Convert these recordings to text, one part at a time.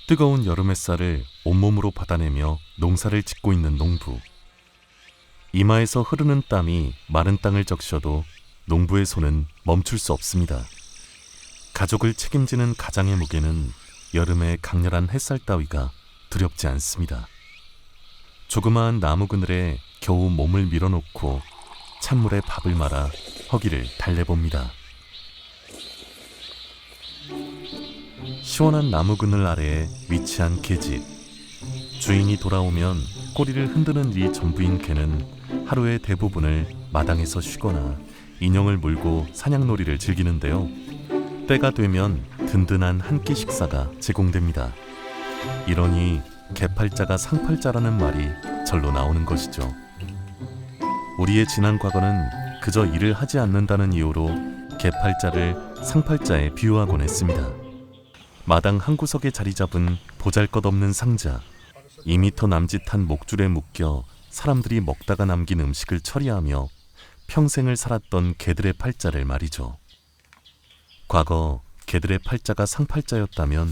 뜨거운 여름 햇살을 온몸으로 받아내며 농사를 짓고 있는 농부. 이마에서 흐르는 땀이 마른 땅을 적셔도 농부의 손은 멈출 수 없습니다. 가족을 책임지는 가장의 무게는 여름의 강렬한 햇살 따위가 두렵지 않습니다. 조그마한 나무 그늘에 겨우 몸을 밀어놓고 찬물에 밥을 말아 허기를 달래봅니다. 시원한 나무 그늘 아래에 위치한 개집. 주인이 돌아오면 꼬리를 흔드는 일이 전부인 개는 하루의 대부분을 마당에서 쉬거나 인형을 물고 사냥놀이를 즐기는데요. 때가 되면 든든한 한 끼 식사가 제공됩니다. 이러니 개팔자가 상팔자라는 말이 절로 나오는 것이죠. 우리의 지난 과거는 그저 일을 하지 않는다는 이유로 개팔자를 상팔자에 비유하곤 했습니다. 마당 한 구석에 자리 잡은 보잘것없는 상자, 2m 남짓한 목줄에 묶여 사람들이 먹다가 남긴 음식을 처리하며 평생을 살았던 개들의 팔자를 말이죠. 과거 개들의 팔자가 상팔자였다면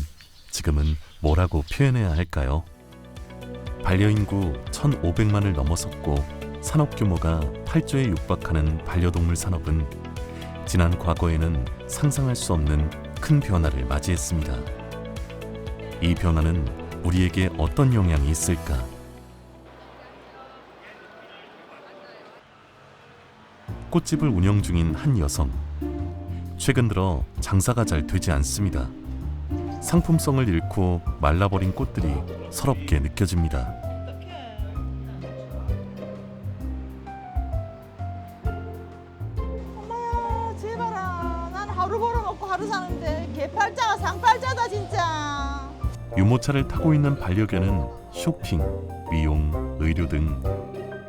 지금은 뭐라고 표현해야 할까요? 반려인구 1,500만을 넘어섰고 산업 규모가 8조에 육박하는 반려동물 산업은 지난 과거에는 상상할 수 없는 큰 변화를 맞이했습니다. 이 변화는 우리에게 어떤 영향이 있을까? 꽃집을 운영 중인 한 여성. 최근 들어 장사가 잘 되지 않습니다. 상품성을 잃고 말라버린 꽃들이 서럽게 느껴집니다. 엄마야, 제발아. 난 하루 벌어먹고 하루 사는데 개팔자가 상팔자다 진짜. 유모차를 타고 있는 반려견은 쇼핑, 미용, 의료 등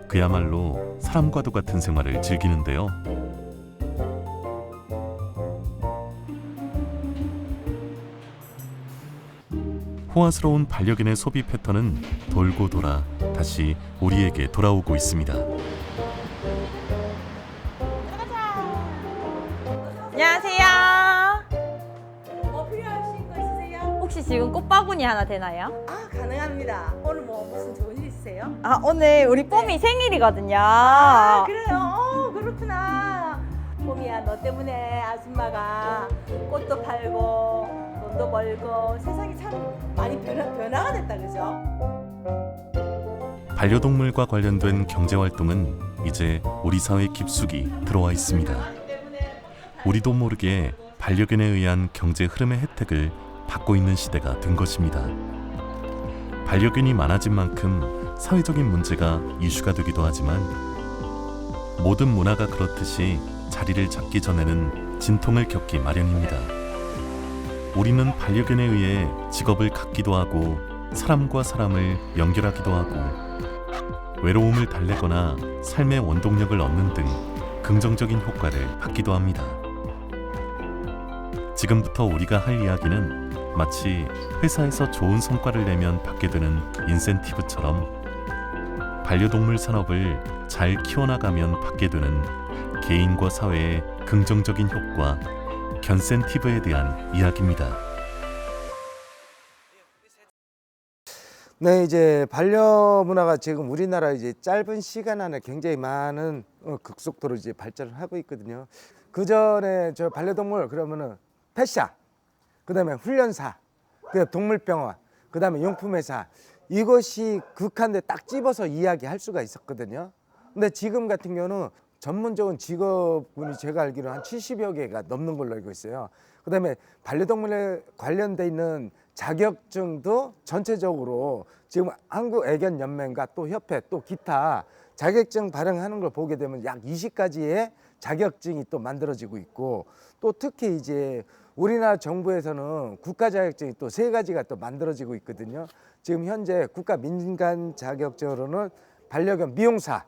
그야말로 사람과도 같은 생활을 즐기는데요. 호화스러운 반려견의 소비 패턴은 돌고 돌아 다시 우리에게 돌아오고 있습니다. 안녕하세요. 뭐 필요하신 거 있으세요? 혹시 지금 꽃바구니 하나 되나요? 아, 가능합니다. 오늘 뭐 무슨 좋은 일 있으세요? 아, 오늘 우리 뽀미 생일이거든요. 아, 그래요? 그렇구나. 봄이야, 너 때문에 아줌마가 꽃도 팔고 돈도 벌고 세상이 참 많이 변화가 됐다, 그죠? 반려동물과 관련된 경제활동은 이제 우리 사회 깊숙이 들어와 있습니다. 우리도 모르게 반려견에 의한 경제 흐름의 혜택을 받고 있는 시대가 된 것입니다. 반려견이 많아진 만큼 사회적인 문제가 이슈가 되기도 하지만 모든 문화가 그렇듯이 자리를 잡기 전에는 진통을 겪기 마련입니다. 우리는 반려견에 의해 직업을 갖기도 하고 사람과 사람을 연결하기도 하고 외로움을 달래거나 삶의 원동력을 얻는 등 긍정적인 효과를 받기도 합니다. 지금부터 우리가 할 이야기는 마치 회사에서 좋은 성과를 내면 받게 되는 인센티브처럼 반려동물 산업을 잘 키워나가면 받게 되는 개인과 사회의 긍정적인 효과, 견센티브에 대한 이야기입니다. 네, 이제 반려문화가 지금 우리나라 이제 짧은 시간 안에 굉장히 많은 급속도로 이제 발전을 하고 있거든요. 그 전에 저 반려동물 그러면은 펫샵, 그다음에 훈련사, 그 동물병원, 그다음에 용품회사, 이것이 극한데 딱 집어서 이야기할 수가 있었거든요. 근데 지금 같은 경우는 전문적인 직업군이 제가 알기로 한 70여 개가 넘는 걸로 알고 있어요. 그다음에 반려동물에 관련돼 있는 자격증도 전체적으로 지금 한국애견연맹과 또 협회 또 기타 자격증 발행하는 걸 보게 되면 약 20가지의 자격증이 또 만들어지고 있고, 또 특히 이제 우리나라 정부에서는 국가 자격증이 또 3가지가 또 만들어지고 있거든요. 지금 현재 국가 민간 자격증으로는 반려견 미용사,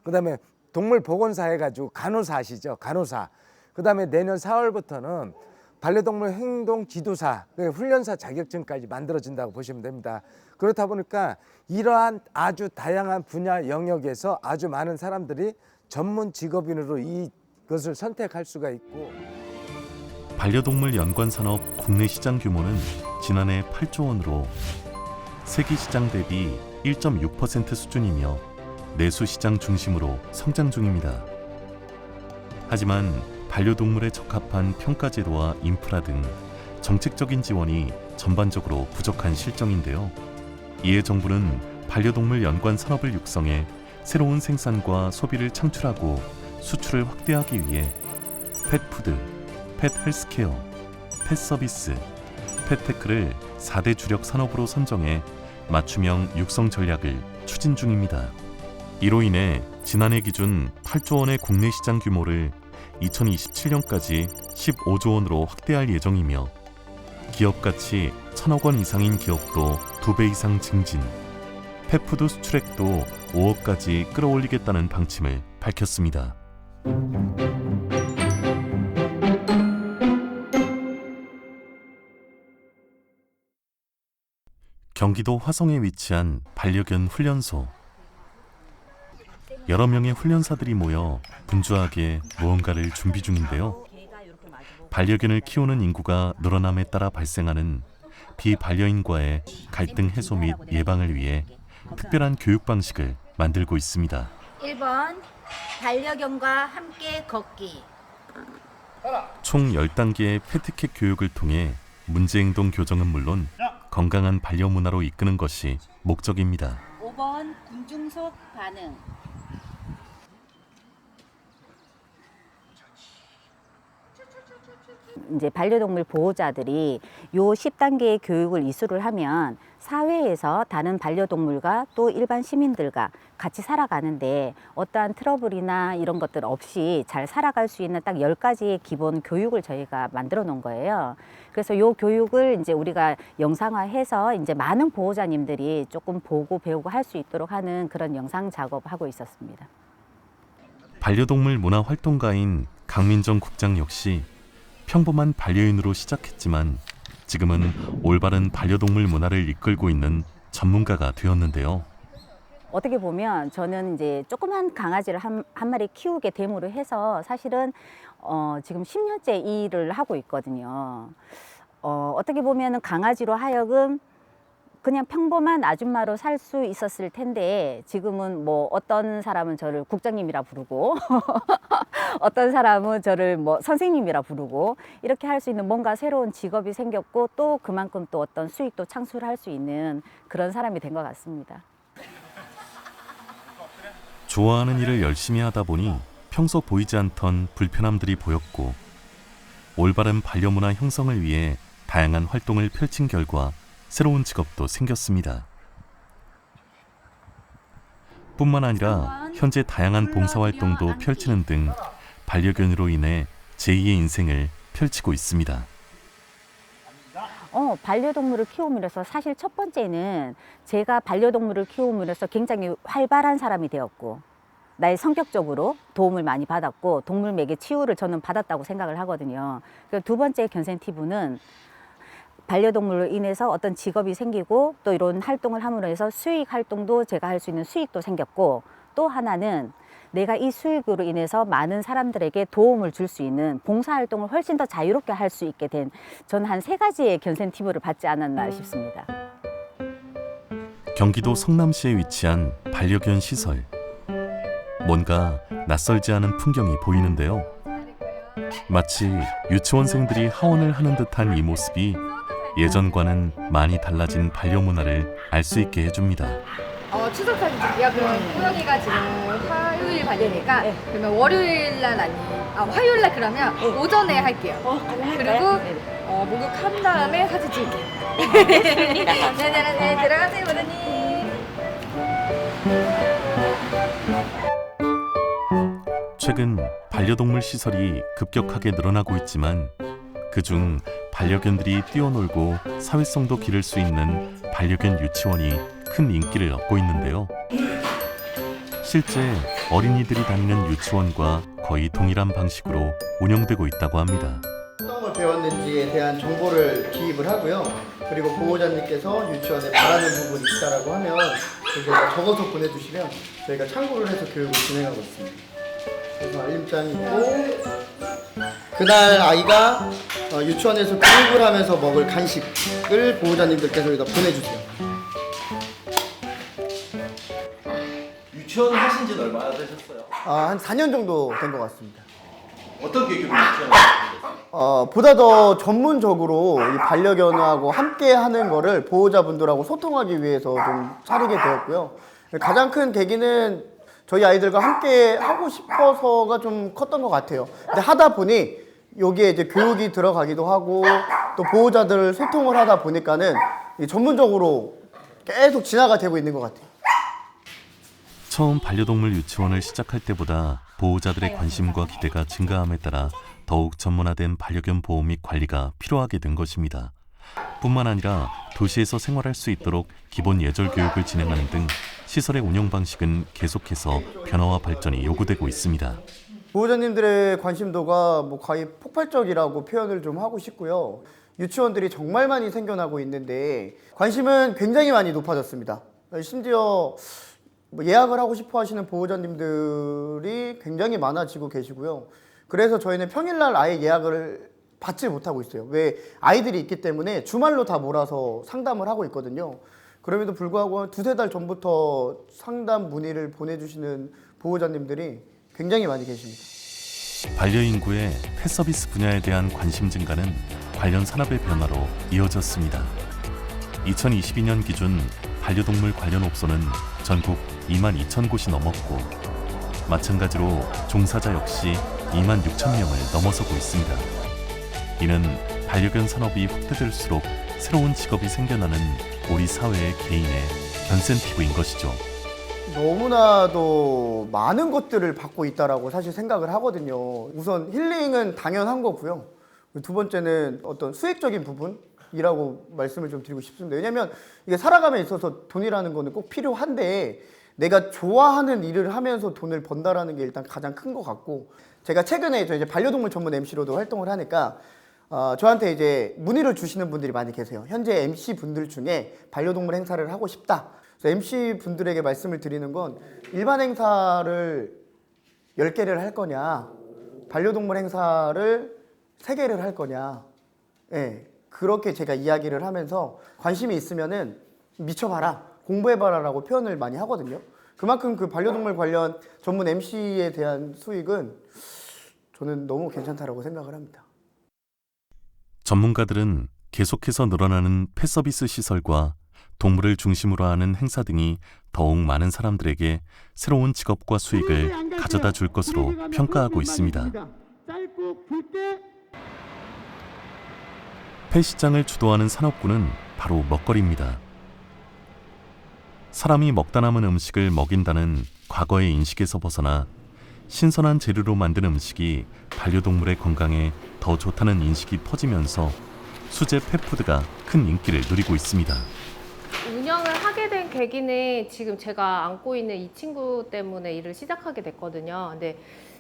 그다음에 동물보건사 해가지고 간호사 아시죠? 간호사. 그다음에 내년 4월부터는 반려동물 행동지도사, 훈련사 자격증까지 만들어진다고 보시면 됩니다. 그렇다 보니까 이러한 아주 다양한 분야 영역에서 아주 많은 사람들이 전문 직업인으로 이것을 선택할 수가 있고, 반려동물 연관 산업 국내 시장 규모는 지난해 8조 원으로 세계 시장 대비 1.6% 수준이며 내수 시장 중심으로 성장 중입니다. 하지만 반려동물에 적합한 평가 제도와 인프라 등 정책적인 지원이 전반적으로 부족한 실정인데요. 이에 정부는 반려동물 연관 산업을 육성해 새로운 생산과 소비를 창출하고 수출을 확대하기 위해 펫푸드, 펫헬스케어, 펫서비스, 펫테크를 4대 주력 산업으로 선정해 맞춤형 육성 전략을 추진 중입니다. 이로 인해 지난해 기준 8조 원의 국내 시장 규모를 2027년까지 15조 원으로 확대할 예정이며 기업 가치 1,000억 원 이상인 기업도 2배 이상 증진, 펫푸드 수출액도 5억까지 끌어올리겠다는 방침을 밝혔습니다. 경기도 화성에 위치한 반려견 훈련소. 여러 명의 훈련사들이 모여 분주하게 무언가를 준비 중인데요. 반려견을 키우는 인구가 늘어남에 따라 발생하는 비반려인과의 갈등 해소 및 예방을 위해 특별한 교육 방식을 만들고 있습니다. 1번 반려견과 함께 걷기. 총 10단계의 패티켓 교육을 통해 문제행동 교정은 물론 건강한 반려 문화로 이끄는 것이 목적입니다. 5번 군중속 반응. 이제 반려동물 보호자들이 요 10단계의 교육을 이수를 하면 사회에서 다른 반려동물과 또 일반 시민들과 같이 살아가는데 어떠한 트러블이나 이런 것들 없이 잘 살아갈 수 있는 딱 10가지의 기본 교육을 저희가 만들어 놓은 거예요. 그래서 요 교육을 이제 우리가 영상화해서 이제 많은 보호자님들이 조금 보고 배우고 할 수 있도록 하는 그런 영상 작업하고 있었습니다. 반려동물 문화 활동가인 강민정 국장 역시 평범한 반려인으로 시작했지만 지금은 올바른 반려동물 문화를 이끌고 있는 전문가가 되었는데요. 어떻게 보면 저는 이제 조그만 강아지를 한 마리 키우게 됨으로 해서 사실은 지금 10년째 이 일을 하고 있거든요. 어떻게 보면 강아지로 하여금 그냥 평범한 아줌마로 살 수 있었을 텐데 지금은 뭐 어떤 사람은 저를 국장님이라 부르고 어떤 사람은 저를 뭐 선생님이라 부르고 이렇게 할 수 있는 뭔가 새로운 직업이 생겼고 또 그만큼 또 어떤 수익도 창출할 수 있는 그런 사람이 된 것 같습니다. 좋아하는 일을 열심히 하다 보니 평소 보이지 않던 불편함들이 보였고 올바른 반려문화 형성을 위해 다양한 활동을 펼친 결과 새로운 직업도 생겼습니다. 뿐만 아니라 현재 다양한 봉사활동도 펼치는 등 반려견으로 인해 제2의 인생을 펼치고 있습니다. 반려동물을 키우면서 사실 첫 번째는 제가 반려동물을 키우면서 굉장히 활발한 사람이 되었고 나의 성격적으로 도움을 많이 받았고 동물맥의 치유를 저는 받았다고 생각을 하거든요. 두 번째 견센티브는 반려동물로 인해서 어떤 직업이 생기고 또 이런 활동을 함으로 해서 수익 활동도 제가 할 수 있는 수익도 생겼고 또 하나는 내가 이 수익으로 인해서 많은 사람들에게 도움을 줄 수 있는 봉사활동을 훨씬 더 자유롭게 할 수 있게 된 저는 한 3가지의 견센티브를 받지 않았나 싶습니다. 경기도 성남시에 위치한 반려견 시설. 뭔가 낯설지 않은 풍경이 보이는데요. 마치 유치원생들이 하원을 하는 듯한 이 모습이 예전과는 많이 달라진 반려 문화를 알 수 있게 해줍니다. 추석 사진 찍기요? 그럼 호영이가 지금 화요일 반이니까 그러면 월요일 날 화요일 날 그러면 오전에 할게요. 그리고 목욕한 다음에 사진 찍을게요. 네네네 들어가세요 부모님. 최근 반려동물 시설이 급격하게 늘어나고 있지만 그중 반려견들이 뛰어놀고 사회성도 기를 수 있는 반려견 유치원이 큰 인기를 얻고 있는데요. 실제 어린이들이 다니는 유치원과 거의 동일한 방식으로 운영되고 있다고 합니다. 어떤 걸 배웠는지에 대한 정보를 기입을 하고요. 그리고 보호자님께서 유치원에 바라는 부분이 있다라고 하면 저희가 적어서 보내주시면 저희가 참고를 해서 교육을 진행하고 있습니다. 그래서 알림장이 있고 그날 아이가 유치원에서 교육을 하면서 먹을 간식을 보호자님들께서 여기다 보내주세요. 유치원 하신 지는 얼마나 되셨어요? 한 4년 정도 된 것 같습니다. 어떤 계기로 유치원 하셨어요? 보다 더 전문적으로 이 반려견하고 함께 하는 거를 보호자분들하고 소통하기 위해서 좀 차리게 되었고요. 가장 큰 계기는 저희 아이들과 함께 하고 싶어서가 좀 컸던 것 같아요. 근데 하다 보니 여기에 이제 교육이 들어가기도 하고 또 보호자들 소통을 하다 보니까는 전문적으로 계속 진화가 되고 있는 것 같아요. 처음 반려동물 유치원을 시작할 때보다 보호자들의 관심과 기대가 증가함에 따라 더욱 전문화된 반려견 보호 및 관리가 필요하게 된 것입니다. 뿐만 아니라 도시에서 생활할 수 있도록 기본 예절 교육을 진행하는 등 시설의 운영 방식은 계속해서 변화와 발전이 요구되고 있습니다. 보호자님들의 관심도가 뭐 거의 폭발적이라고 표현을 좀 하고 싶고요. 유치원들이 정말 많이 생겨나고 있는데 관심은 굉장히 많이 높아졌습니다. 심지어 뭐 예약을 하고 싶어 하시는 보호자님들이 굉장히 많아지고 계시고요. 그래서 저희는 평일날 아예 예약을 받지 못하고 있어요. 왜? 아이들이 있기 때문에 주말로 다 몰아서 상담을 하고 있거든요. 그럼에도 불구하고 두세 달 전부터 상담 문의를 보내주시는 보호자님들이 굉장히 많이 계십니다. 반려인구의 펫서비스 분야에 대한 관심 증가는 관련 산업의 변화로 이어졌습니다. 2022년 기준 반려동물 관련 업소는 전국 2만 2천 곳이 넘었고 마찬가지로 종사자 역시 2만 6천 명을 넘어서고 있습니다. 이는 반려견 산업이 확대될수록 새로운 직업이 생겨나는 우리 사회의 개인의 견센티브인 것이죠. 너무나도 많은 것들을 받고 있다라고 사실 생각을 하거든요. 우선 힐링은 당연한 거고요. 두 번째는 어떤 수익적인 부분이라고 말씀을 좀 드리고 싶습니다. 왜냐하면 이게 살아감에 있어서 돈이라는 거는 꼭 필요한데 내가 좋아하는 일을 하면서 돈을 번다라는 게 일단 가장 큰 것 같고, 제가 최근에 저 이제 반려동물 전문 MC로도 활동을 하니까 저한테 이제 문의를 주시는 분들이 많이 계세요. 현재 MC 분들 중에 반려동물 행사를 하고 싶다. 그래서 MC 분들에게 말씀을 드리는 건 일반 행사를 10개를 할 거냐, 반려동물 행사를 3개를 할 거냐. 예, 그렇게 제가 이야기를 하면서 관심이 있으면은 미쳐봐라, 공부해봐라라고 표현을 많이 하거든요. 그만큼 그 반려동물 관련 전문 MC에 대한 수익은 저는 너무 괜찮다라고 생각을 합니다. 전문가들은 계속해서 늘어나는 펫서비스 시설과 동물을 중심으로 하는 행사 등이 더욱 많은 사람들에게 새로운 직업과 수익을 가져다 줄 것으로 평가하고 있습니다. 펫 시장을 주도하는 산업군은 바로 먹거리입니다. 사람이 먹다 남은 음식을 먹인다는 과거의 인식에서 벗어나 신선한 재료로 만든 음식이 반려동물의 건강에 더 좋다는 인식이 퍼지면서 수제 펫푸드가 큰 인기를 누리고 있습니다. 운영을 하게 된 계기는 지금 제가 안고 있는 이 친구 때문에 일을 시작하게 됐거든요. 근데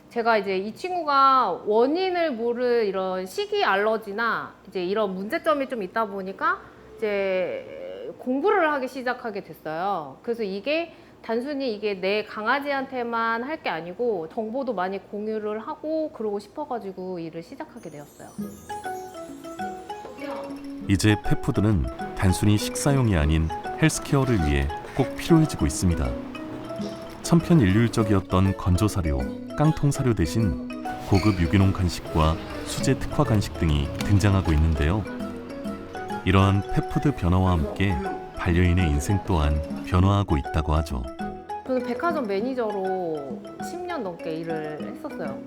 제가 이제 이 친구가 원인을 모를 이런 식이 알러지나 이제 이런 문제점이 좀 있다 보니까 이제 공부를 하기 시작하게 됐어요. 그래서 이게 단순히 이게 내 강아지한테만 할 게 아니고 정보도 많이 공유를 하고 그러고 싶어가지고 일을 시작하게 되었어요. 이제 펫푸드는 단순히 식사용이 아닌 헬스케어를 위해 꼭 필요해지고 있습니다. 천편일률적이었던 건조사료, 깡통사료 대신 고급 유기농 간식과 수제 특화 간식 등이 등장하고 있는데요. 이러한 펫푸드 변화와 함께 반려인의 인생 또한 변화하고 있다고 하죠. 저는 백화점 매니저로 10년 넘게 일을 했었어요.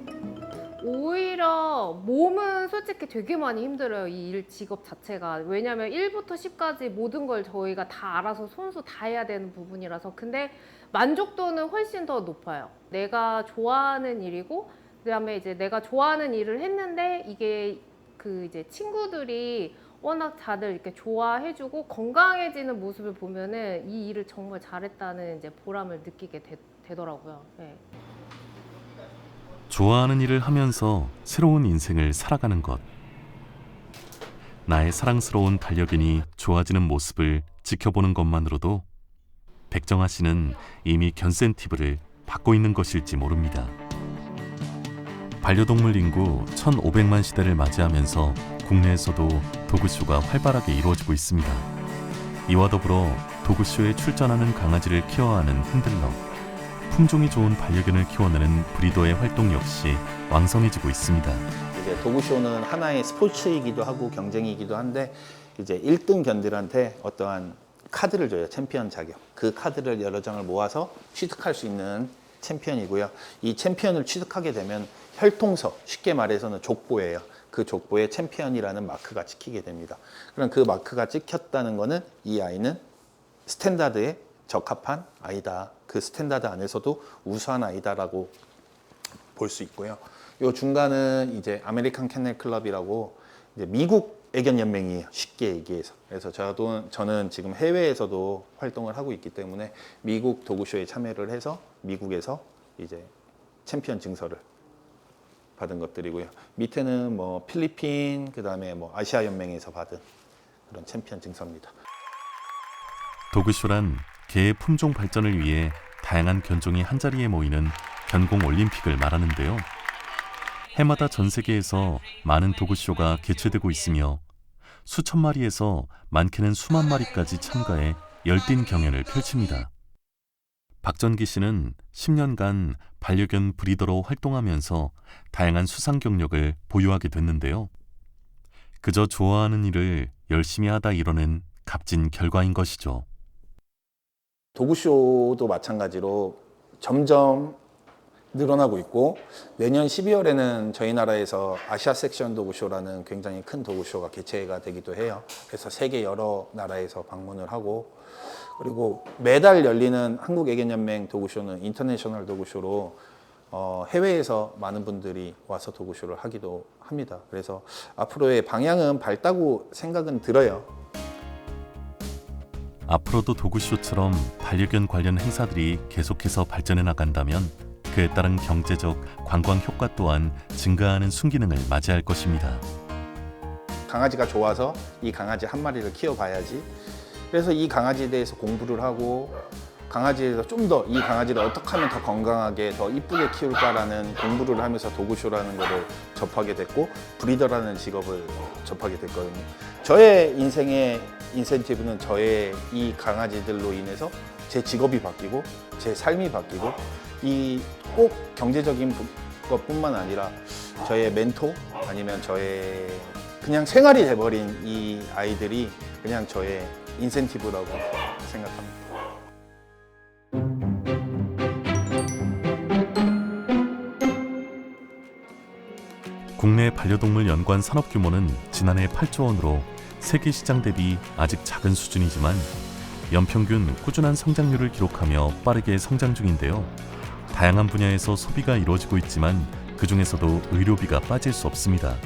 오히려 몸은 솔직히 되게 많이 힘들어요, 이 일 직업 자체가. 왜냐면 1부터 10까지 모든 걸 저희가 다 알아서 손수 다 해야 되는 부분이라서. 근데 만족도는 훨씬 더 높아요. 내가 좋아하는 일이고, 그다음에 이제 내가 좋아하는 일을 했는데 이게 그 이제 친구들이 워낙 다들 이렇게 좋아해주고 건강해지는 모습을 보면은 이 일을 정말 잘했다는 이제 보람을 느끼게 되더라고요. 네. 좋아하는 일을 하면서 새로운 인생을 살아가는 것. 나의 사랑스러운 반려견이 좋아지는 모습을 지켜보는 것만으로도 백정아 씨는 이미 견센티브를 받고 있는 것일지 모릅니다. 반려동물 인구 1,500만 시대를 맞이하면서 국내에서도 도그쇼가 활발하게 이루어지고 있습니다. 이와 더불어 도그쇼에 출전하는 강아지를 케어하는 핸들러, 품종이 좋은 반려견을 키워내는 브리더의 활동 역시 왕성해지고 있습니다. 이제 도그쇼는 하나의 스포츠이기도 하고 경쟁이기도 한데 이제 1등 견들한테 어떠한 카드를 줘요. 챔피언 자격. 그 카드를 여러 장을 모아서 취득할 수 있는 챔피언이고요. 이 챔피언을 취득하게 되면 혈통서, 쉽게 말해서는 족보예요. 그 족보에 챔피언이라는 마크가 찍히게 됩니다. 그럼 그 마크가 찍혔다는 거는 이 아이는 스탠다드에 적합한 아이다. 그 스탠다드 안에서도 우수한 아이다라고 볼 수 있고요. 요 중간은 이제 아메리칸 캐넬 클럽이라고 이제 미국 애견 연맹이에요. 쉽게 얘기해서. 그래서 저는 지금 해외에서도 활동을 하고 있기 때문에 미국 도그쇼에 참여를 해서 미국에서 이제 챔피언 증서를 받은 것들이고요. 밑에는 뭐 필리핀, 그다음에 뭐 아시아 연맹에서 받은 그런 챔피언 증서입니다. 도그쇼란 개의 품종 발전을 위해 다양한 견종이 한자리에 모이는 견공 올림픽을 말하는데요. 해마다 전 세계에서 많은 도그쇼가 개최되고 있으며 수천 마리에서 많게는 수만 마리까지 참가해 열띤 경연을 펼칩니다. 박전기 씨는 10년간 반려견 브리더로 활동하면서 다양한 수상 경력을 보유하게 됐는데요. 그저 좋아하는 일을 열심히 하다 이뤄낸 값진 결과인 것이죠. 도그쇼도 마찬가지로 점점 늘어나고 있고 내년 12월에는 저희 나라에서 아시아 섹션 도그쇼라는 굉장히 큰 도그쇼가 개최가 되기도 해요. 그래서 세계 여러 나라에서 방문을 하고 그리고 매달 열리는 한국 애견연맹 도그쇼는 인터내셔널 도그쇼로 해외에서 많은 분들이 와서 도그쇼를 하기도 합니다. 그래서 앞으로의 방향은 밝다고 생각은 들어요. 앞으로도 도그쇼처럼 반려견 관련 행사들이 계속해서 발전해 나간다면 그에 따른 경제적, 관광 효과 또한 증가하는 순기능을 맞이할 것입니다. 강아지가 좋아서 이 강아지 한 마리를 키워봐야지. 그래서 이 강아지에 대해서 공부를 하고 강아지에 대해서 좀 더 이 강아지를 어떻게 하면 더 건강하게 더 이쁘게 키울까라는 공부를 하면서 도그쇼라는 것을 접하게 됐고 브리더라는 직업을 접하게 됐거든요. 저의 인생의 인센티브는 저의 이 강아지들로 인해서 제 직업이 바뀌고 제 삶이 바뀌고 이 꼭 경제적인 것뿐만 아니라 저의 멘토 아니면 저의 그냥 생활이 돼버린 이 아이들이 그냥 저의 인센티브라고 생각합니다. 국내 반려동물 연관 산업 규모는 지난해 8조 원으로 세계 시장 대비 아직 작은 수준이지만 연평균 꾸준한 성장률을 기록하며 빠르게 성장 중인데요. 다양한 분야에서 소비가 이루어지고 있지만 그중에서도 의료비가 빠질 수 없습니다.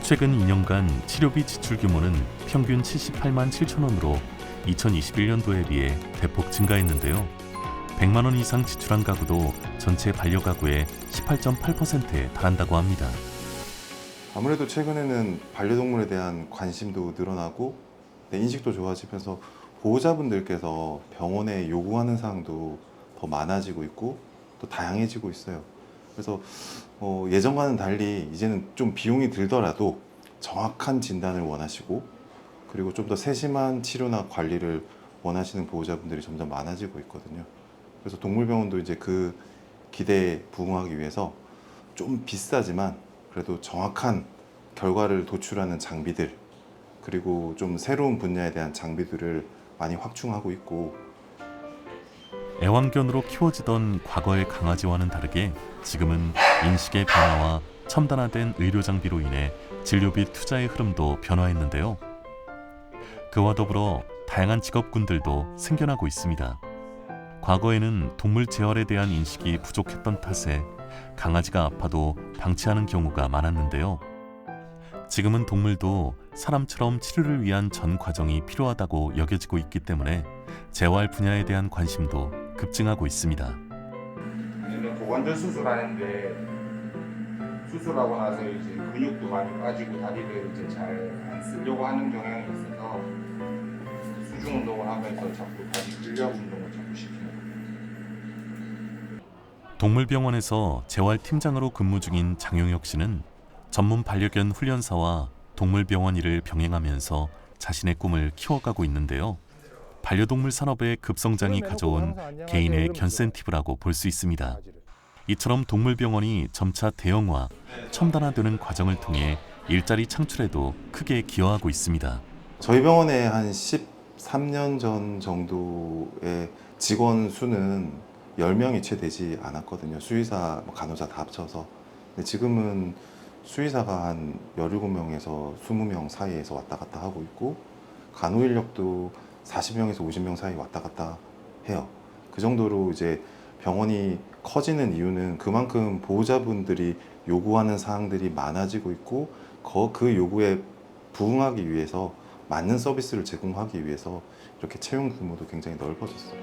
최근 2년간 치료비 지출 규모는 평균 78만 7천 원으로 2021년도에 비해 대폭 증가했는데요. 100만 원 이상 지출한 가구도 전체 반려 가구의 18.8%에 달한다고 합니다. 아무래도 최근에는 반려동물에 대한 관심도 늘어나고 인식도 좋아지면서 보호자분들께서 병원에 요구하는 사항도 더 많아지고 있고 또 다양해지고 있어요. 그래서 예전과는 달리 이제는 좀 비용이 들더라도 정확한 진단을 원하시고 그리고 좀 더 세심한 치료나 관리를 원하시는 보호자분들이 점점 많아지고 있거든요. 그래서 동물병원도 이제 그 기대에 부응하기 위해서 좀 비싸지만 그래도 정확한 결과를 도출하는 장비들 그리고 좀 새로운 분야에 대한 장비들을 많이 확충하고 있고 애완견으로 키워지던 과거의 강아지와는 다르게 지금은 인식의 변화와 첨단화된 의료 장비로 인해 진료비 투자의 흐름도 변화했는데요. 그와 더불어 다양한 직업군들도 생겨나고 있습니다. 과거에는 동물 재활에 대한 인식이 부족했던 탓에 강아지가 아파도 방치하는 경우가 많았는데요. 지금은 동물도 사람처럼 치료를 위한 전 과정이 필요하다고 여겨지고 있기 때문에 재활 분야에 대한 관심도 급증하고 있습니다. 고관절 수술하는데 수술하고 나서 이제 근육도 많이 빠지고 다리를 이제 잘 안 쓰려고 하는 경향이 있어서 수중 운동을 하면서 자꾸 다리 근력 운동을 자꾸 시키는 거예요. 동물병원에서 재활팀장으로 근무 중인 장용혁 씨는 전문 반려견 훈련사와 동물병원 일을 병행하면서 자신의 꿈을 키워가고 있는데요. 반려동물 산업의 급성장이 가져온 개인의 견센티브라고 볼 수 있습니다. 이처럼 동물병원이 점차 대형화, 첨단화되는 과정을 통해 일자리 창출에도 크게 기여하고 있습니다. 저희 병원에 한 13년 전 정도의 직원 수는 10명이 채 되지 않았거든요. 수의사, 간호사 다 합쳐서. 근데 지금은 수의사가 한 17명에서 20명 사이에서 왔다 갔다 하고 있고, 간호 인력도 40명에서 50명 사이 왔다 갔다 해요. 그 정도로 이제 병원이 커지는 이유는 그만큼 보호자분들이 요구하는 사항들이 많아지고 있고, 그 요구에 부응하기 위해서 맞는 서비스를 제공하기 위해서 이렇게 채용 규모도 굉장히 넓어졌어요.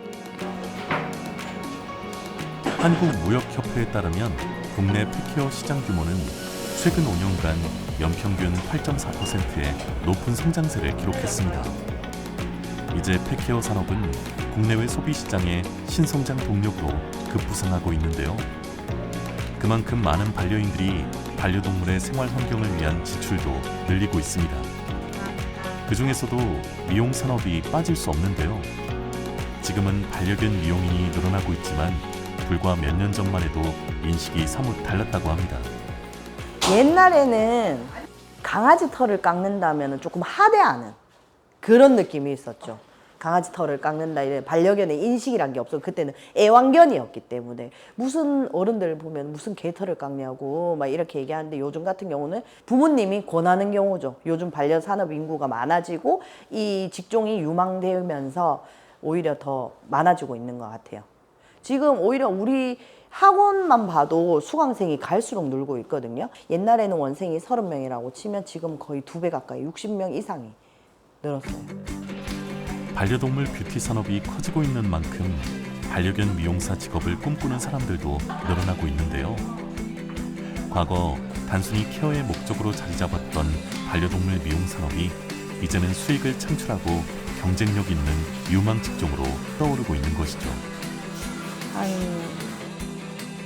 한국무역협회에 따르면 국내 펫케어 시장 규모는 최근 5년간 연평균 8.4%의 높은 성장세를 기록했습니다. 이제 펫케어 산업은 국내외 소비 시장의 신성장 동력으로 급부상하고 있는데요. 그만큼 많은 반려인들이 반려동물의 생활 환경을 위한 지출도 늘리고 있습니다. 그 중에서도 미용 산업이 빠질 수 없는데요. 지금은 반려견 미용인이 늘어나고 있지만 불과 몇 년 전만 해도 인식이 사뭇 달랐다고 합니다. 옛날에는 강아지 털을 깎는다면 조금 하대하는 그런 느낌이 있었죠. 강아지 털을 깎는다 이래 반려견의 인식이란 게 없어. 그때는 애완견이었기 때문에 무슨 어른들 보면 무슨 개 털을 깎냐고 막 이렇게 얘기하는데, 요즘 같은 경우는 부모님이 권하는 경우죠. 요즘 반려산업 인구가 많아지고 이 직종이 유망되면서 오히려 더 많아지고 있는 것 같아요. 지금 오히려 우리 학원만 봐도 수강생이 갈수록 늘고 있거든요. 옛날에는 원생이 30명이라고 치면 지금 거의 2배 가까이 60명 이상이 늘었어요. 반려동물 뷰티 산업이 커지고 있는 만큼 반려견 미용사 직업을 꿈꾸는 사람들도 늘어나고 있는데요. 과거 단순히 케어의 목적으로 자리 잡았던 반려동물 미용 산업이 이제는 수익을 창출하고 경쟁력 있는 유망 직종으로 떠오르고 있는 것이죠. 한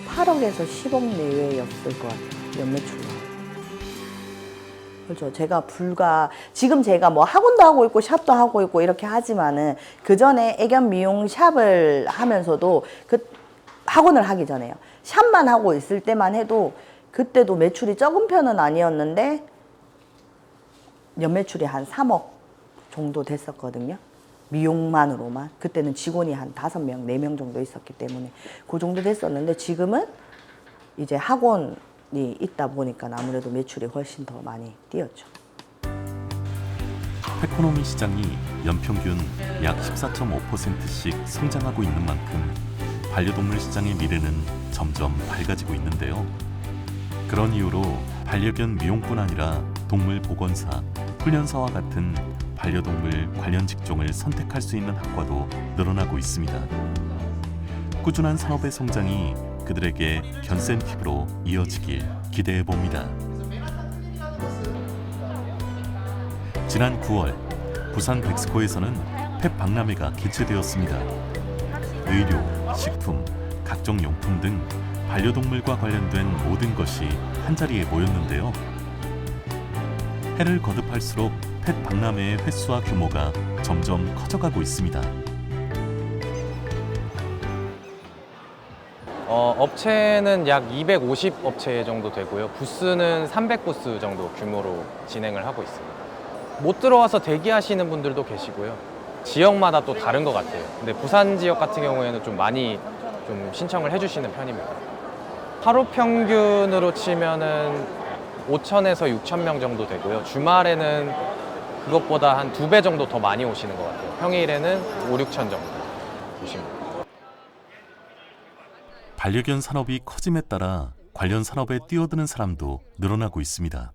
8억에서 10억 내외였을 것 같아요. 연매출이. 그렇죠. 지금 제가 뭐 학원도 하고 있고 샵도 하고 있고 이렇게 하지만은 그 전에 애견 미용 샵을 하면서도 학원을 하기 전에요. 샵만 하고 있을 때만 해도 그때도 매출이 적은 편은 아니었는데 연매출이 한 3억 정도 됐었거든요. 미용만으로만. 그때는 직원이 한 5명, 4명 정도 있었기 때문에 그 정도 됐었는데, 지금은 이제 학원이 있다 보니까 아무래도 매출이 훨씬 더 많이 뛰었죠. 페코노미 시장이 연평균 약 14.5%씩 성장하고 있는 만큼 반려동물 시장의 미래는 점점 밝아지고 있는데요. 그런 이유로 반려견 미용뿐 아니라 동물 보건사, 훈련사와 같은 반려동물 관련 직종을 선택할 수 있는 학과도 늘어나고 있습니다. 꾸준한 산업의 성장이 그들에게 견센티브로 이어지길 기대해 봅니다. 지난 9월 부산 백스코에서는 펫 박람회가 개최되었습니다. 의료, 식품, 각종 용품 등 반려동물과 관련된 모든 것이 한자리에 모였는데요. 해를 거듭할수록 펫 박람회의 횟수와 규모가 점점 커져가고 있습니다. 업체는 약 250 업체 정도 되고요. 부스는 300부스 정도 규모로 진행을 하고 있습니다. 못 들어와서 대기하시는 분들도 계시고요. 지역마다 또 다른 것 같아요. 근데 부산 지역 같은 경우에는 좀 많이 좀 신청을 해주시는 편입니다. 하루 평균으로 치면은 5,000에서 6,000명 정도 되고요. 주말에는 그것보다 한 2배 정도 더 많이 오시는 것 같아요. 평일에는 5, 6천 정도 오십니다. 반려견 산업이 커짐에 따라 관련 산업에 뛰어드는 사람도 늘어나고 있습니다.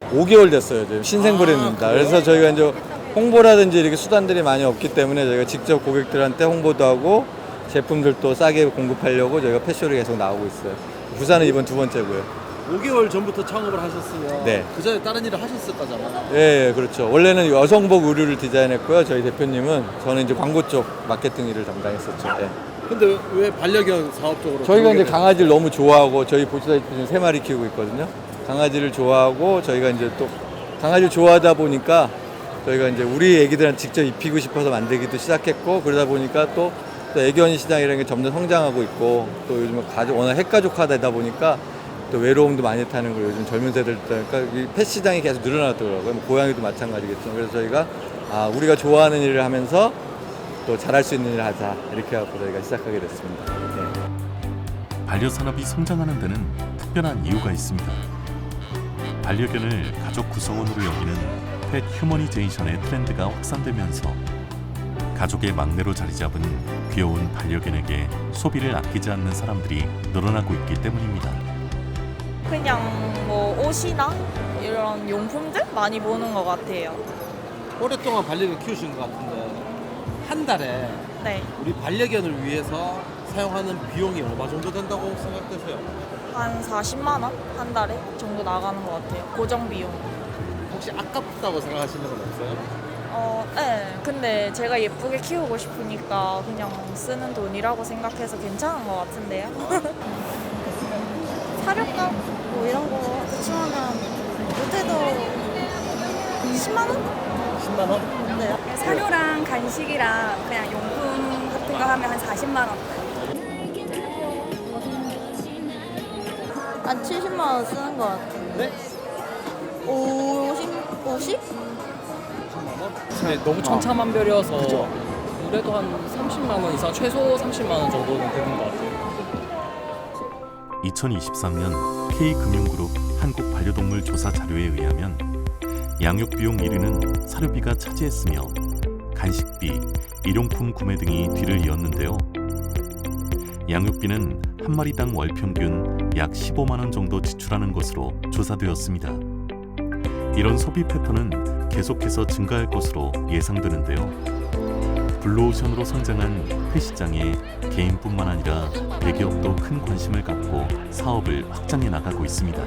5개월 됐어요. 지금 신생 브랜드입니다. 그래서 저희가 이제 홍보라든지 이렇게 수단들이 많이 없기 때문에 저희가 직접 고객들한테 홍보도 하고 제품들도 싸게 공급하려고 저희가 패쇼를 계속 나오고 있어요. 부산은 이번 2번째고요. 5개월 전부터 창업을 하셨으면 네. 그 전에 다른 일을 하셨을 거잖아요. 예, 그렇죠. 원래는 여성복 의류를 디자인했고요. 저희 대표님은 저는 이제 광고 쪽 마케팅 일을 담당했었죠. 예. 근데 왜 반려견 사업 쪽으로? 저희가 이제 강아지를 너무 좋아하고 저희 보시다시피 지금 3마리 키우고 있거든요. 강아지를 좋아하고 저희가 이제 또 강아지를 좋아하다 보니까 저희가 이제 우리 애기들한테 직접 입히고 싶어서 만들기도 시작했고 그러다 보니까 또 애견 시장이라는 게 점점 성장하고 있고 또 요즘 워낙 핵가족화되다 보니까 또 외로움도 많이 타는 걸 요즘 젊은 세대들 그러니까 이 펫 시장이 계속 늘어나더라고요. 뭐 고양이도 마찬가지겠죠. 그래서 저희가 우리가 좋아하는 일을 하면서 또 잘할 수 있는 일을 하자 이렇게 해서 저희가 시작하게 됐습니다. 네. 반려산업이 성장하는 데는 특별한 이유가 있습니다. 반려견을 가족 구성원으로 여기는 펫 휴머니제이션의 트렌드가 확산되면서 가족의 막내로 자리 잡은 귀여운 반려견에게 소비를 아끼지 않는 사람들이 늘어나고 있기 때문입니다. 그냥 뭐 옷이나 이런 용품들 많이 보는 것 같아요. 오랫동안 반려견 키우신 것 같은데 한 달에 네. 우리 반려견을 위해서 사용하는 비용이 얼마 정도 된다고 생각되세요? 한 40만 원 한 달에 정도 나가는 것 같아요. 고정 비용. 혹시 아깝다고 생각하시는 건 없어요? 네. 근데 제가 예쁘게 키우고 싶으니까 그냥 쓰는 돈이라고 생각해서 괜찮은 것 같은데요. 사료값 뭐 이런 거 대충하면 못해도 10만 원? 10만 원? 네. 사료랑 간식이랑 그냥 용품 같은 거 하면 한 40만 원. 한 70만 원 쓰는 것 같은데. 50? 네, 너무 천차만별이어서 그래도 한 30만 원 이상, 최소 30만 원 정도는 되는 것 같아요. 2023년 K금융그룹 한국반려동물 조사 자료에 의하면 양육 비용 1위는 사료비가 차지했으며 간식비, 일용품 구매 등이 뒤를 이었는데요. 양육비는 한 마리당 월 평균 약 15만 원 정도 지출하는 것으로 조사되었습니다. 이런 소비 패턴은 계속해서 증가할 것으로 예상되는데요. 블루오션으로 성장한 펫 시장에 개인뿐만 아니라 대기업도 큰 관심을 갖고 사업을 확장해 나가고 있습니다.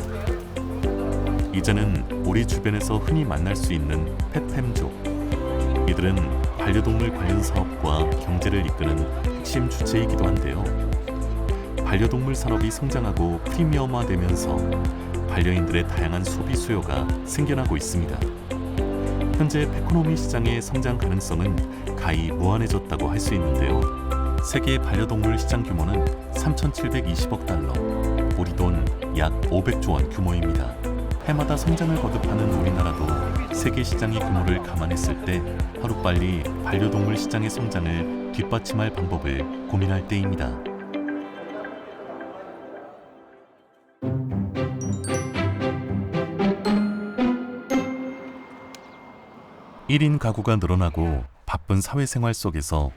이제는 우리 주변에서 흔히 만날 수 있는 펫팸족. 이들은 반려동물 관련 사업과 경제를 이끄는 핵심 주체이기도 한데요. 반려동물 산업이 성장하고 프리미엄화되면서 반려인들의 다양한 소비 수요가 생겨나고 있습니다. 현재 페코노미 시장의 성장 가능성은 가히 무한해졌다고 할 수 있는데요. 세계 반려동물 시장 규모는 3,720억 달러, 우리 돈 약 500조 원 규모입니다. 해마다 성장을 거듭하는 우리나라도 세계 시장의 규모를 감안했을 때 하루빨리 반려동물 시장의 성장을 뒷받침할 방법을 고민할 때입니다. 일 인 가구가 늘어나고 바쁜 사회생활 속에서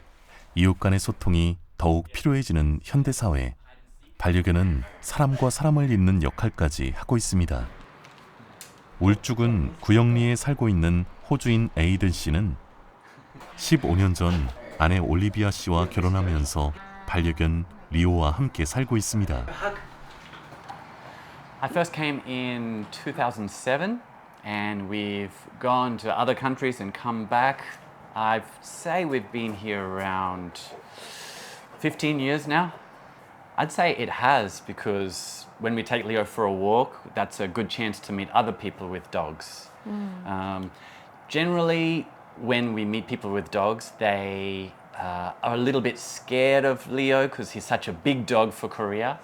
이웃 간의 소통이 더욱 필요해지는 현대사회. 반려견은 사람과 사람을 잇는 역할까지 하고 있습니다. 울죽은 구영리에 살고 있는 호주인 에이든 씨는 15년 전 아내 올리비아 씨와 결혼하면서 반려견 리오와 함께 살고 있습니다. I first came in 2007 and we've gone to other countries and come back. I'd say we've been here around 15 years now. I'd say it has because when we take Leo for a walk, that's a good chance to meet other people with dogs. Generally, when we meet people with dogs, they are a little bit scared of Leo because he's such a big dog for Korea.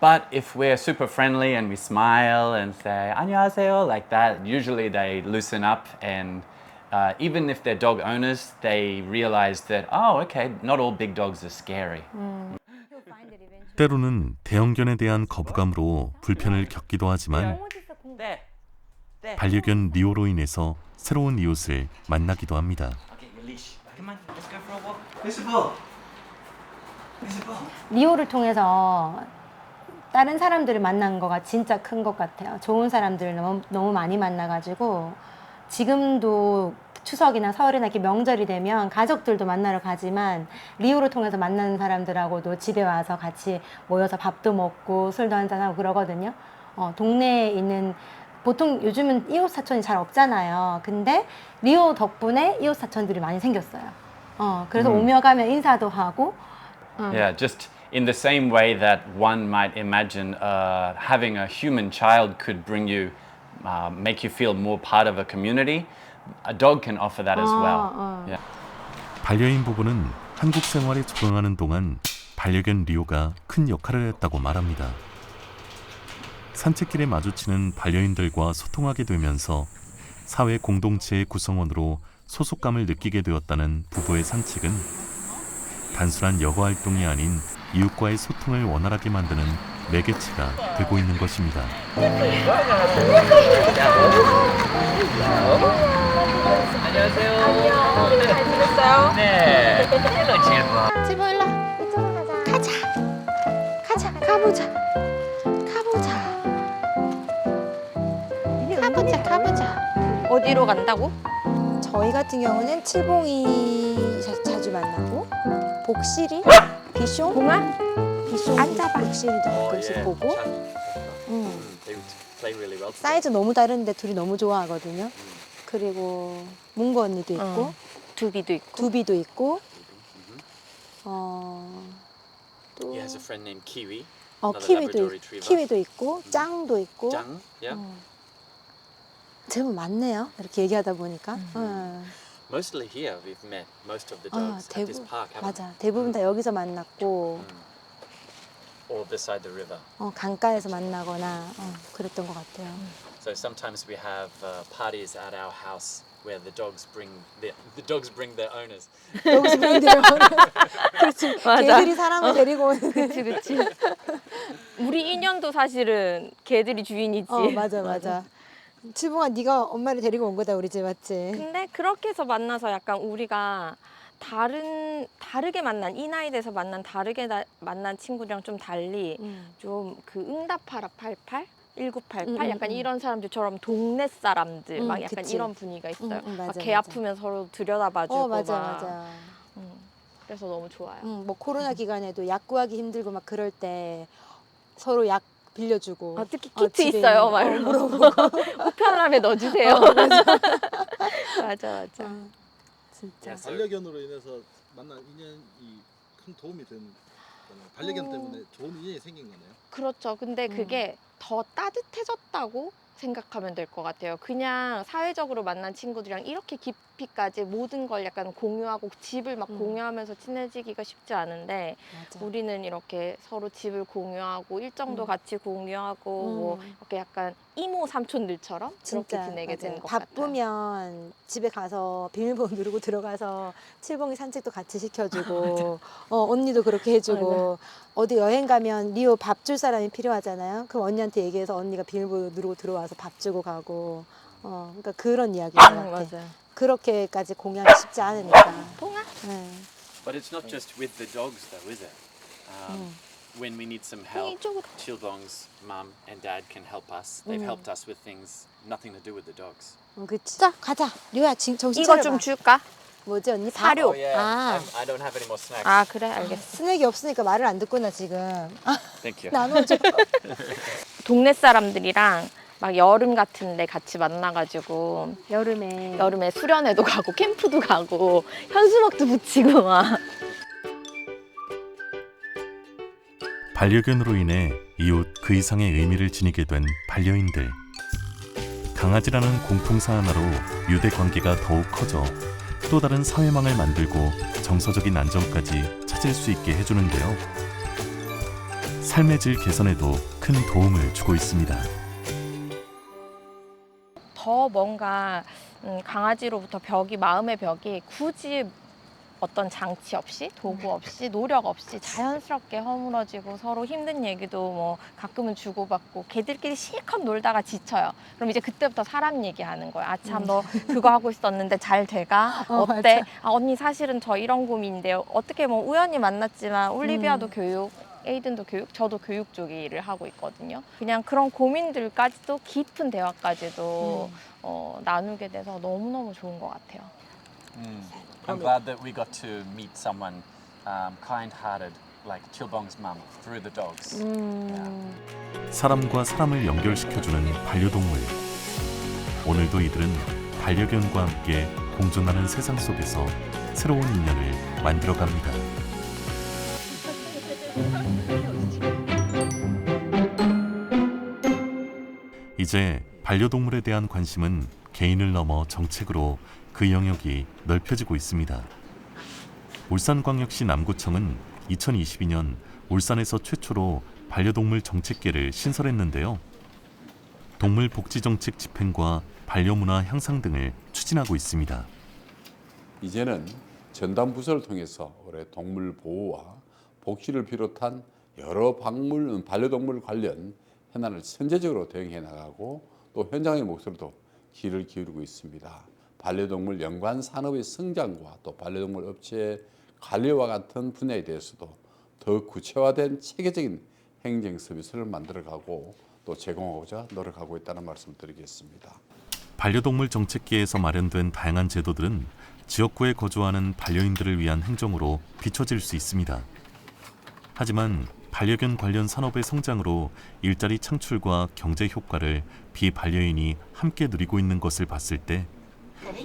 But if we're super friendly and we smile and say 안녕하세요 like that, usually they loosen up and even if they're dog owners, they realize that, oh, okay, not all big dogs are scary. 때로는 대형견에 대한 거부감으로 불편을 겪기도 하지만 반려견 리오로 인해서 새로운 이웃을 만나기도 합니다. 리오를 통해서 다른 사람들을 만난 거가 진짜 큰 것 같아요. 좋은 사람들을 너무 많이 만나가지고 지금도 추석이나 설이나 이렇게 명절이 되면 가족들도 만나러 가지만 리오를 통해서 만나는 사람들하고도 집에 와서 같이 모여서 밥도 먹고 술도 한잔하고 그러거든요. 동네에 있는 보통 요즘은 이웃 사촌이 잘 없잖아요. 근데 리오 덕분에 이웃 사촌들이 많이 생겼어요. 그래서 오며 가며 인사도 하고. Yeah, just in the same way that one might imagine having a human child could bring you, make you feel more part of a community, a dog can offer that as well. Yeah. 반려인 부부는 한국 생활에 적응하는 동안 반려견 리오가 큰 역할을 했다고 말합니다. 산책길에 마주치는 반려인들과 소통하게 되면서 사회 공동체의 구성원으로 소속감을 느끼게 되었다는 부부의 산책은 단순한 여가 활동이 아닌 이웃과의 소통을 원활하게 만드는 매개체가 되고 있는 것입니다. 안녕하세요. 안녕. 잘 지냈어요? 네. 제발 일로 와. 이쪽으로 가자. 가자. 가보자. 가보자. 어디로 간다고? 저희 같은 경우는 칠봉이 자주 만나고 복실이, 비숑, 봉아? 비숑, 앉아봐. 복실이도 가끔씩 보고. They play really well. 사이즈 너무 다른데 둘이 너무 좋아하거든요. 그리고 뭉거 언니도 있고, 두비도 있고, 또 He has a friend named Kiwi. 키위도 있고, 짱도 있고. 짱? Yeah. 제법 많네요. 이렇게 얘기하다 보니까. Mostly here we've met most of the dogs at this park. 맞아. 대부분 다 여기서 만났고. Or beside the river. 강가에서 만나거나 그랬던 것 같아요. So sometimes we have parties at our house where the dogs bring their owners. Dogs bring their owners. 그렇지. 맞아. 개들이 사람을 데리고 오는. 그치. 우리 인연도 사실은 개들이 주인이지. 맞아. 칠봉아, 네가 엄마를 데리고 온 거다 우리 집, 맞지? 근데 그렇게 해서 만나서 약간 우리가 다르게 만난, 이 나이 돼서 만난 친구들이랑 좀 달리 좀 그 응답하라 88? 1988 약간 이런 사람들처럼 동네 사람들 막 약간 그치. 이런 분위기가 있어요. 맞아, 막 개 아프면 서로 들여다봐주고 맞아. 그래서 너무 좋아요. 뭐 코로나 기간에도 약 구하기 힘들고 막 그럴 때 서로 약 빌려주고. 특히 키트 있어요. 막 물어보고 우편함에 넣어주세요. 맞아. 진짜. 반려견으로 인해서 만난 인연이 큰 도움이 된 거네요. 반려견 때문에 좋은 인연이 생긴 거네요. 그렇죠. 근데 그게 더 따뜻해졌다고 생각하면 될 것 같아요. 그냥 사회적으로 만난 친구들이랑 이렇게 깊이까지 모든 걸 약간 공유하고 집을 막 공유하면서 친해지기가 쉽지 않은데 우리는 이렇게 서로 집을 공유하고 일정도 같이 공유하고 뭐 이렇게 약간 이모 삼촌들처럼 그렇게 지내게 되는 것 같아요. 바쁘면 집에 가서 비밀번호 누르고 들어가서 칠봉이 산책도 같이 시켜주고 언니도 그렇게 해주고 어디 여행 가면 리오 밥 줄 사람이 필요하잖아요. 그럼 언니한테 얘기해서 언니가 비밀번호 누르고 들어와서 밥 주고 가고 그러니까 그런 이야기인 것 같아. 맞아요. 그렇게까지 공유하기 쉽지 않으니까. But it's not just with the dogs though, is it? When we need some help, Chilbong's mum and dad can help us. They've helped us with things nothing to do with the dogs. 그치. 자, 가자. 리오야, 정신 이거 차려봐. 좀 줄까? 뭐지 언니? 사료. Oh yeah. I don't have any more snacks. 아 그래 알겠어. 스낵이 없으니까 말을 안 듣구나 지금. Thank you. 나눠줘. 동네 사람들이랑 막 여름 같은데 같이 만나가지고 여름에 수련회도 가고 캠프도 가고 현수막도 붙이고 막. 반려견으로 인해 이웃 그 이상의 의미를 지니게 된 반려인들. 강아지라는 공통사 하나로 유대 관계가 더욱 커져 또 다른 사회망을 만들고 정서적인 안정까지 찾을 수 있게 해주는데요. 삶의 질 개선에도 큰 도움을 주고 있습니다. 더 뭔가 강아지로부터 마음의 벽이 굳이 어떤 장치 없이 도구 없이 노력 없이 자연스럽게 허물어지고 서로 힘든 얘기도 뭐 가끔은 주고받고 개들끼리 실컷 놀다가 지쳐요. 그럼 이제 그때부터 사람 얘기하는 거예요. 아 참 너 그거 하고 있었는데 잘 돼가? 어때? 아, 언니 사실은 저 이런 고민인데요. 어떻게 뭐 우연히 만났지만 올리비아도 교육 에이든도 교육, 저도 교육 쪽 일을 하고 있거든요. 그냥 그런 고민들까지도 깊은 대화까지도 나누게 돼서 너무너무 좋은 것 같아요. I'm glad that we got to meet someone kind-hearted like Chilbong's mum through the dogs. 사람과 사람을 연결시켜주는 반려동물. 오늘도 이들은 반려견과 함께 공존하는 세상 속에서 새로운 인연을 만들어갑니다. 이제 반려동물에 대한 관심은 개인을 넘어 정책으로 그 영역이 넓혀지고 있습니다. 울산광역시 남구청은 2022년 울산에서 최초로 반려동물 정책계를 신설했는데요. 동물 복지 정책 집행과 반려문화 향상 등을 추진하고 있습니다. 이제는 전담 부서를 통해서 올해 동물 보호와 복지를 비롯한 여러 반려동물 관련 현안을 선제적으로 대응해 나가고 또 현장의 목소리도 귀를 기울이고 있습니다. 반려동물 연관 산업의 성장과 또 반려동물 업체의 관리와 같은 분야에 대해서도 더 구체화된 체계적인 행정 서비스를 만들어가고 또 제공하고자 노력하고 있다는 말씀을 드리겠습니다. 반려동물 정책계에서 마련된 다양한 제도들은 지역구에 거주하는 반려인들을 위한 행정으로 비춰질 수 있습니다. 하지만 반려견 관련 산업의 성장으로 일자리 창출과 경제 효과를 비반려인이 함께 누리고 있는 것을 봤을 때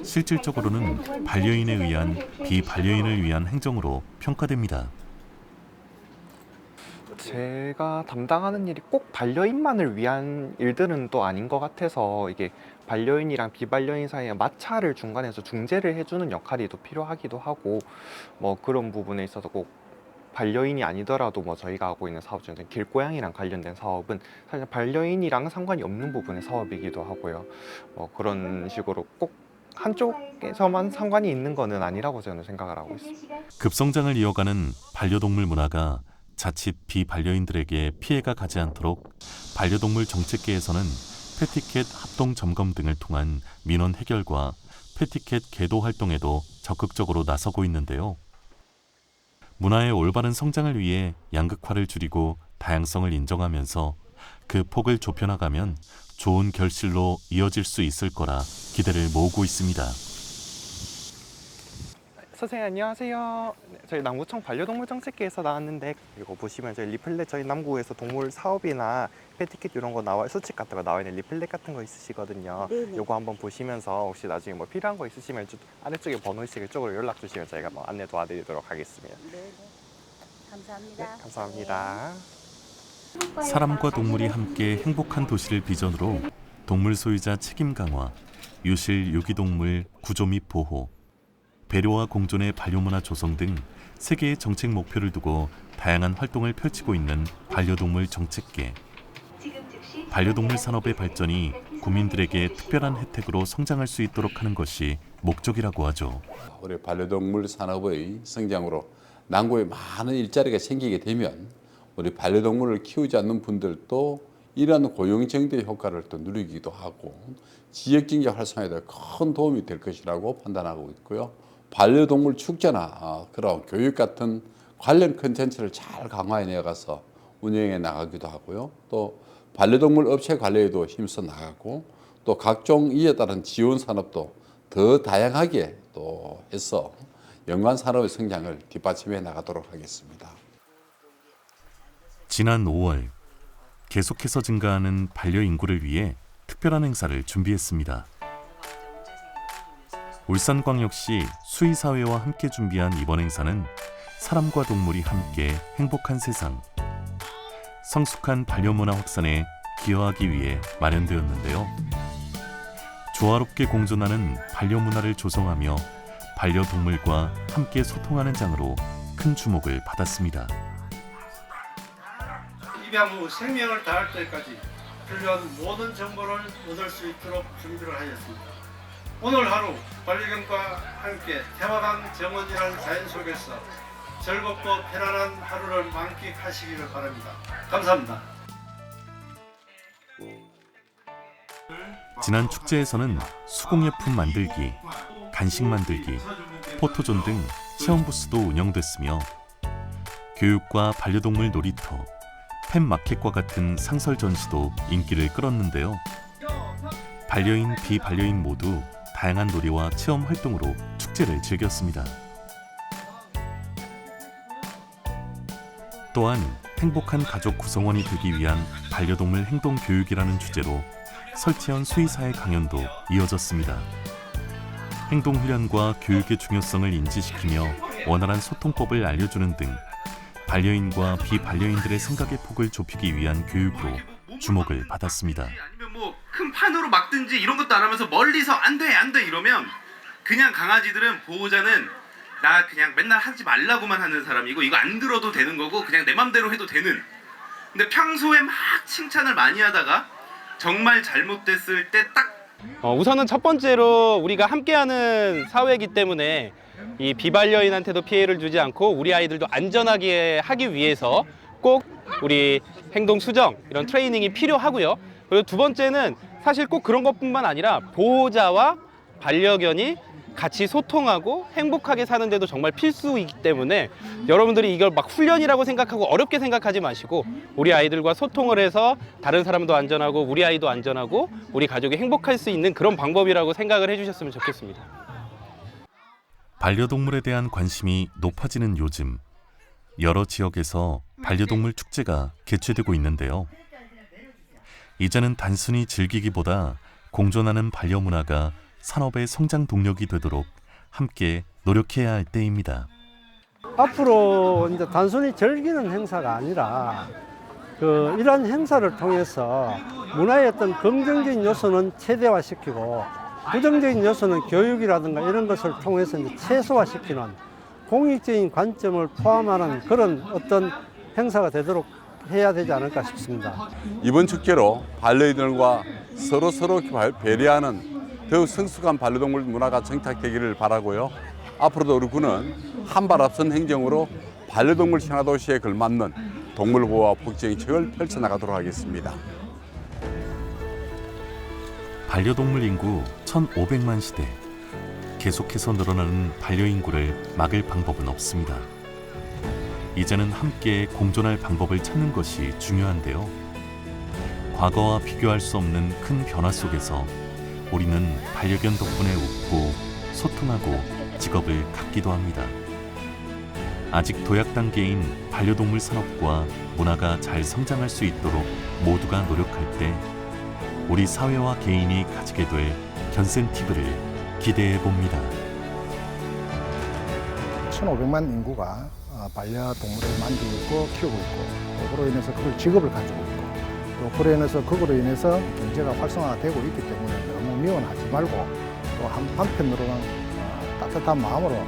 실질적으로는 반려인에 의한 비반려인을 위한 행정으로 평가됩니다. 제가 담당하는 일이 꼭 반려인만을 위한 일들은 또 아닌 것 같아서 이게 반려인이랑 비반려인 사이에 마찰을 중간에서 중재를 해주는 역할이 또 필요하기도 하고 뭐 그런 부분에 있어서 꼭 반려인이 아니더라도 뭐 저희가 하고 있는 사업 중에 길고양이랑 관련된 사업은 사실 반려인이랑 상관이 없는 부분의 사업이기도 하고요. 그런 식으로 꼭 한쪽에서만 상관이 있는 거는 아니라고 저는 생각을 하고 있습니다. 급성장을 이어가는 반려동물 문화가 자칫 비반려인들에게 피해가 가지 않도록 반려동물 정책계에서는 패티캣 합동 점검 등을 통한 민원 해결과 패티캣 계도 활동에도 적극적으로 나서고 있는데요. 문화의 올바른 성장을 위해 양극화를 줄이고 다양성을 인정하면서 그 폭을 좁혀나가면 좋은 결실로 이어질 수 있을 거라 기대를 모으고 있습니다. 선생님 안녕하세요. 저희 남구청 반려동물 정책계에서 나왔는데 이거 보시면 저희 리플렛 저희 남구에서 동물 사업이나 패티켓 이런 거 나와 수칙 같은 거 나와 있는 리플렛 같은 거 있으시거든요. 네네. 요거 한번 보시면서 혹시 나중에 뭐 필요한 거 있으시면 아래쪽에 번호 있으시면 이쪽으로 연락 주시면 저희가 뭐 안내 도와드리도록 하겠습니다. 네. 감사합니다. 네, 감사합니다. 사람과 동물이 함께 행복한 도시를 비전으로 동물 소유자 책임 강화, 유실 유기동물 구조 및 보호, 배려와 공존의 반려문화 조성 등 세 개의 정책 목표를 두고 다양한 활동을 펼치고 있는 반려동물 정책계. 반려동물 산업의 발전이 국민들에게 특별한 혜택으로 성장할 수 있도록 하는 것이 목적이라고 하죠. 우리 반려동물 산업의 성장으로 남구에 많은 일자리가 생기게 되면 우리 반려동물을 키우지 않는 분들도 이러한 고용정대 효과를 또 누리기도 하고 지역경제 활성화에 큰 도움이 될 것이라고 판단하고 있고요. 반려동물 축제나 그런 교육 같은 관련 콘텐츠를 잘 강화해 내가서 운영해 나가기도 하고요. 또 반려동물 업체 관리에도 힘써 나가고 또 각종 이에 따른 지원 산업도 더 다양하게 또 해서 연관 산업의 성장을 뒷받침해 나가도록 하겠습니다. 지난 5월 계속해서 증가하는 반려 인구를 위해 특별한 행사를 준비했습니다. 울산광역시 수의사회와 함께 준비한 이번 행사는 사람과 동물이 함께 행복한 세상, 성숙한 반려문화 확산에 기여하기 위해 마련되었는데요. 조화롭게 공존하는 반려문화를 조성하며 반려동물과 함께 소통하는 장으로 큰 주목을 받았습니다. 입양 후 생명을 다할 때까지 필요한 모든 정보를 얻을 수 있도록 준비를 하였습니다. 오늘 하루 반려견과 함께 태화강 정원이라는 자연 속에서 즐겁고 편안한 하루를 만끽하시기를 바랍니다. 감사합니다. 지난 축제에서는 수공예품 만들기, 간식 만들기, 포토존 등 체험 부스도 운영됐으며 교육과 반려동물 놀이터, 펫마켓과 같은 상설 전시도 인기를 끌었는데요. 반려인, 비반려인 모두 다양한 놀이와 체험 활동으로 축제를 즐겼습니다. 또한 행복한 가족 구성원이 되기 위한 반려동물 행동 교육이라는 주제로 설치현 수의사회 강연도 이어졌습니다. 행동 훈련과 교육의 중요성을 인지시키며 원활한 소통법을 알려주는 등 반려인과 비반려인들의 생각의 폭을 좁히기 위한 교육으로 주목을 받았습니다. 아니면 뭐 큰 판으로 막든지 이런 것도 안 하면서 멀리서 안 돼 이러면 그냥 강아지들은 보호자는 나 그냥 맨날 하지 말라고만 하는 사람이고 이거 안 들어도 되는 거고 그냥 내 맘대로 해도 되는. 근데 평소에 막 칭찬을 많이 하다가 정말 잘못됐을 때 딱 우선은 첫 번째로 우리가 함께하는 사회이기 때문에 이 비반려인한테도 피해를 주지 않고 우리 아이들도 안전하게 하기 위해서 꼭 우리 행동 수정 이런 트레이닝이 필요하고요. 그리고 두 번째는 사실 꼭 그런 것뿐만 아니라 보호자와 반려견이 같이 소통하고 행복하게 사는 데도 정말 필수이기 때문에 여러분들이 이걸 막 훈련이라고 생각하고 어렵게 생각하지 마시고 우리 아이들과 소통을 해서 다른 사람도 안전하고 우리 아이도 안전하고 우리 가족이 행복할 수 있는 그런 방법이라고 생각을 해주셨으면 좋겠습니다. 반려동물에 대한 관심이 높아지는 요즘 여러 지역에서 반려동물 축제가 개최되고 있는데요. 이제는 단순히 즐기기보다 공존하는 반려 문화가 산업의 성장 동력이 되도록 함께 노력해야 할 때입니다. 앞으로 이제 단순히 즐기는 행사가 아니라 이런 행사를 통해서 문화의 어떤 긍정적인 요소는 최대화시키고 부정적인 요소는 교육이라든가 이런 것을 통해서 이제 최소화시키는 공익적인 관점을 포함하는 그런 어떤 행사가 되도록 해야 되지 않을까 싶습니다. 이번 축제로 반려인들과 서로 배려하는 더욱 성숙한 반려동물 문화가 정착되기를 바라고요. 앞으로도 우리 군은 한 발 앞선 행정으로 반려동물 친화도시에 걸맞는 동물보호와 복지정책을 펼쳐나가도록 하겠습니다. 반려동물 인구 1,500만 시대. 계속해서 늘어나는 반려인구를 막을 방법은 없습니다. 이제는 함께 공존할 방법을 찾는 것이 중요한데요. 과거와 비교할 수 없는 큰 변화 속에서 우리는 반려견 덕분에 웃고 소통하고 직업을 갖기도 합니다. 아직 도약 단계인 반려동물 산업과 문화가 잘 성장할 수 있도록 모두가 노력할 때 우리 사회와 개인이 가지게 될 견센티브를 기대해 봅니다. 1,500만 인구가 반려동물을 만지고 있고 키우고 있고 그로 인해서 그걸 직업을 가지고 있고 또 그로 인해서 그거로 인해서 경제가 활성화되고 있기 때문에 너무 미워하지 말고 또 한편으로는 따뜻한 마음으로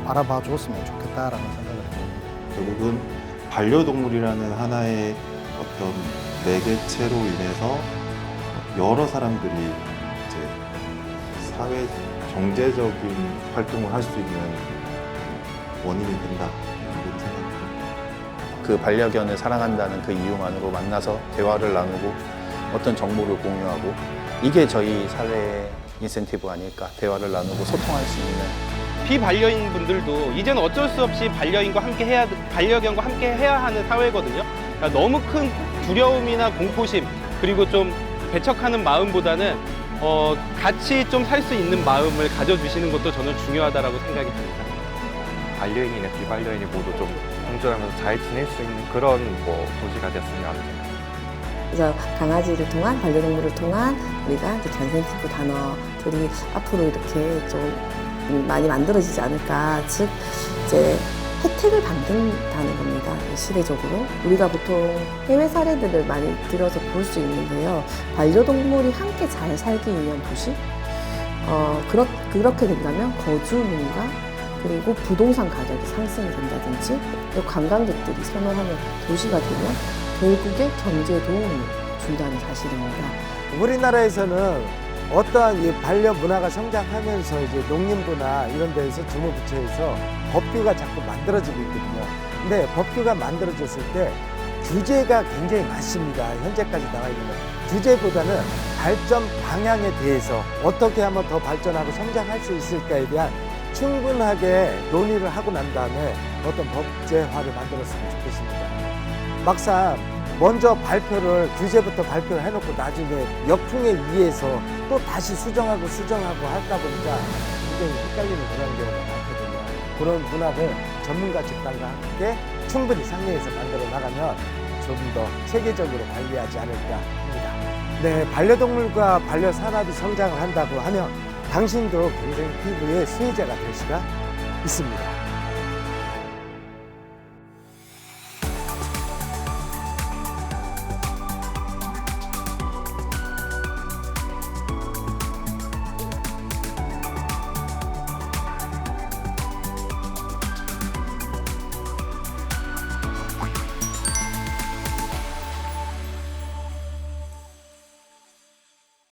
바라봐 줬으면 좋겠다라는 생각을 해봅니다. 결국은 반려동물이라는 하나의 어떤 매개체로 인해서 여러 사람들이 이제 사회 경제적인 활동을 할 수 있는 원인이 된다. 이런 생각입니다. 그 반려견을 사랑한다는 그 이유만으로 만나서 대화를 나누고 어떤 정보를 공유하고 이게 저희 사회의 인센티브가 아닐까. 대화를 나누고 소통할 수 있는. 비반려인 분들도 이제는 어쩔 수 없이 반려견과 함께 해야 하는 사회거든요. 그러니까 너무 큰 두려움이나 공포심 그리고 좀 배척하는 마음보다는 같이 좀 살 수 있는 마음을 가져주시는 것도 저는 중요하다라고 생각이 듭니다. 반려인이나 비반려인이 모두 좀 공존하면서 잘 지낼 수 있는 그런 도시가 됐으면 하는 생각. 그래서 강아지를 통한 반려동물을 통한 우리가 이제 견센티브 단어들이 앞으로 이렇게 좀 많이 만들어지지 않을까. 즉 이제 혜택을 받는다는 겁니다. 시대적으로 우리가 보통 해외 사례들을 많이 들어서 볼 수 있는데요. 반려동물이 함께 잘 살기 위한 도시. 그렇게 된다면 거주민과 그리고 부동산 가격이 상승이 된다든지 관광객들이 선호하는 도시가 되면 결국에 경제에 도움을 준다는 사실입니다. 우리나라에서는 어떠한 이 반려 문화가 성장하면서 이제 농림부나 이런 데에서 주무부처에서 법규가 자꾸 만들어지고 있거든요. 근데 법규가 만들어졌을 때 규제가 굉장히 많습니다. 현재까지 나와 있는 규제보다는 발전 방향에 대해서 어떻게 하면 더 발전하고 성장할 수 있을까에 대한 충분하게 논의를 하고 난 다음에 어떤 법제화를 만들었으면 좋겠습니다. 막상 먼저 규제부터 발표를 해놓고 나중에 역풍에 의해서 또 다시 수정하고 할까 보니까 굉장히 헷갈리는 그런 경우가 많거든요. 그런 문화를 전문가 집단과 함께 충분히 상의해서 만들어 나가면 좀 더 체계적으로 관리하지 않을까 합니다. 네, 반려동물과 반려산업이 성장을 한다고 하면 당신도 굉장히 피부의 수혜자가 될 수가 있습니다.